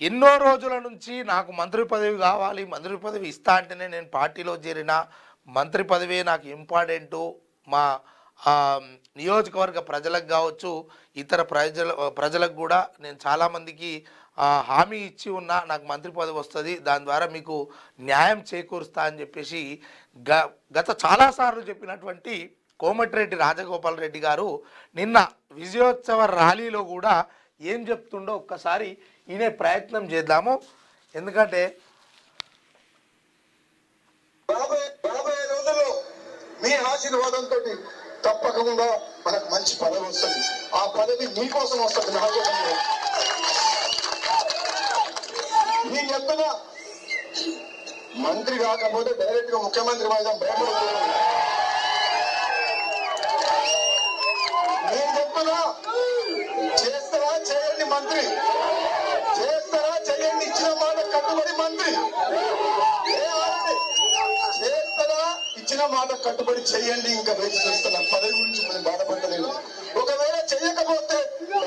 ఎన్నో రోజుల నుంచి నాకు మంత్రి పదవి కావాలి, మంత్రి పదవి ఇస్తా అంటేనే నేను పార్టీలో చేరిన, మంత్రి పదవి నాకు ఇంపార్టెంటు, మా నియోజకవర్గ ప్రజలకు కావచ్చు, ఇతర ప్రజలకు కూడా నేను చాలామందికి హామీ ఇచ్చి ఉన్నా నాకు మంత్రి పదవి వస్తుంది, దాని ద్వారా మీకు న్యాయం చేకూరుస్తా అని చెప్పేసి గత చాలాసార్లు చెప్పినటువంటి కోమటిరెడ్డి రాజగోపాల్ రెడ్డి గారు నిన్న విజయోత్సవ ర్యాలీలో కూడా ఏం చెప్తుండో ఒక్కసారి ఈయనే ప్రయత్నం చేద్దాము. ఎందుకంటే రాబోయే రోజుల్లో మీ ఆశీర్వాదంతో తప్పకుండా మనకు మంచి పదవి వస్తుంది. ఆ పదవి మీకోసం వస్తుంది, నా కోసం. మీ ఎత్తున మంత్రి కాకపోతే డైరెక్ట్ గా ముఖ్యమంత్రి భయపడుతుంది. నేను చెప్తున్నా, చేస్తారా చేయండి మంత్రి, చేస్తారా చేయండి, ఇచ్చిన మాట కట్టుబడి మంత్రి, చేస్తారా ఇచ్చిన మాట కట్టుబడి చేయండి. ఇంకా వేచి చూస్తున్నా, పదవి గురించి మనం బాధపడలేదు. ఒకవేళ చెయ్యకపోతే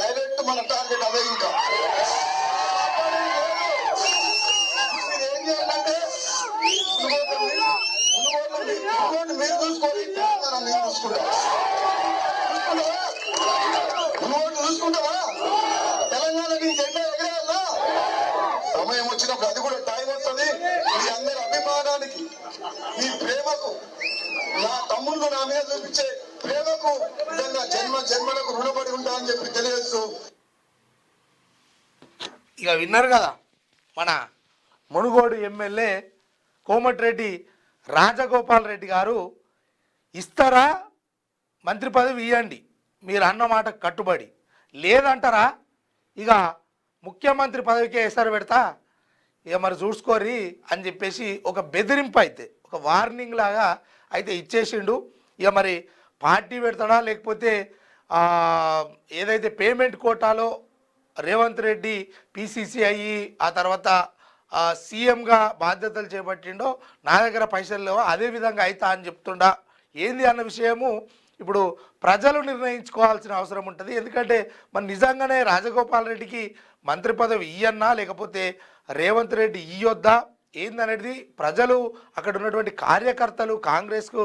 డైరెక్ట్ మన టార్గెట్ అదే. ఇంకా మీరు ఏం చేయాలంటే మీరు చూసుకోవాలి, తెలంగాణ నేను చూసుకుంటా. చూసుకుంటావా? తెలంగాణ నీ జెండా ఎగరేయాలా? సమయం వచ్చినప్పుడు అది కూడా టైం వస్తుంది. మీ అందరి అభిమానానికి, మీ ప్రేమకు, నా తమ్ముళ్ళు నా మీద చూపించే ప్రేమకు నిజంగా జన్మలకు రుణపడి ఉంటా అని చెప్పి తెలియజేస్తూ, ఇక విన్నారు కదా మన మునుగోడు ఎమ్మెల్యే కోమటిరెడ్డి రాజగోపాల్ రెడ్డి గారు, ఇస్తారా మంత్రి పదవి ఇవ్వండి, మీరు అన్నమాట కట్టుబడి, లేదంటారా ఇక ముఖ్యమంత్రి పదవికే ఎసరు పెడతా, ఇక మరి చూసుకోరి అని చెప్పేసి ఒక బెదిరింపు అయితే, ఒక వార్నింగ్ లాగా అయితే ఇచ్చేసిండు. ఇక మరి పార్టీ పెడతాడా, లేకపోతే ఏదైతే పేమెంట్ కోటాలో రేవంత్ రెడ్డి పిసిసి అయ్యి ఆ తర్వాత సీఎంగా బాధ్యతలు చేపట్టిండో, నా దగ్గర పైసలు లేవో అదే విధంగా అవుతా అని చెప్తుండా, ఏంది అన్న విషయము ఇప్పుడు ప్రజలు నిర్ణయించుకోవాల్సిన అవసరం ఉంటుంది. ఎందుకంటే మరి నిజంగానే రాజగోపాల్ రెడ్డికి మంత్రి పదవి ఇయ్యన్నా, లేకపోతే రేవంత్ రెడ్డి ఇయ్యొద్దా ఏందనేది ప్రజలు, అక్కడ ఉన్నటువంటి కార్యకర్తలు, కాంగ్రెస్కు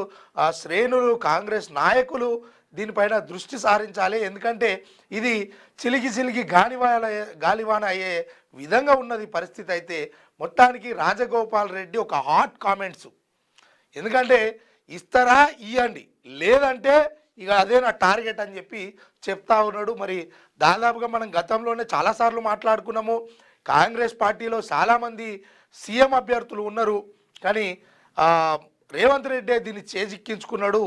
శ్రేణులు, కాంగ్రెస్ నాయకులు దీనిపైన దృష్టి సారించాలి. ఎందుకంటే ఇది చిలికి గాలివాన అయ్యే విధంగా ఉన్నది పరిస్థితి. అయితే మొత్తానికి రాజగోపాల్ రెడ్డి ఒక హాట్ కామెంట్స్, ఎందుకంటే ఇస్తారా ఇవ్వండి, లేదంటే ఇక అదే నా టార్గెట్ అని చెప్పి చెప్తా ఉన్నాడు. మరి దాదాపుగా మనం గతంలోనే చాలాసార్లు మాట్లాడుకున్నాము, కాంగ్రెస్ పార్టీలో చాలామంది సీఎం అభ్యర్థులు ఉన్నారు, కానీ రేవంత్ రెడ్డి దీన్ని చేజిక్కించుకున్నాడు.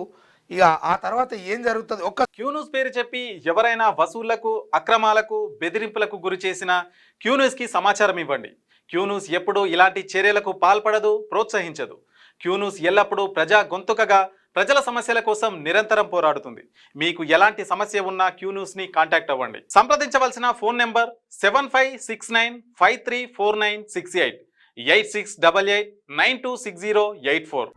ఇక ఆ తర్వాత ఏం జరుగుతుంది, ఒక్క క్యూన్యూస్ పేరు చెప్పి ఎవరైనా వసూళ్లకు, అక్రమాలకు, బెదిరింపులకు గురి చేసిన క్యూన్యూస్కి సమాచారం ఇవ్వండి. క్యూన్యూస్ ఎప్పుడూ ఇలాంటి చర్యలకు పాల్పడదు, ప్రోత్సహించదు. క్యూన్యూస్ ఎల్లప్పుడూ ప్రజా గొంతుకగా ప్రజల సమస్యల కోసం నిరంతరం పోరాడుతుంది. మీకు ఎలాంటి సమస్య ఉన్నా క్యూన్యూస్ని కాంటాక్ట్ అవ్వండి. సంప్రదించవలసిన ఫోన్ నెంబర్ 7569534968 8688926084.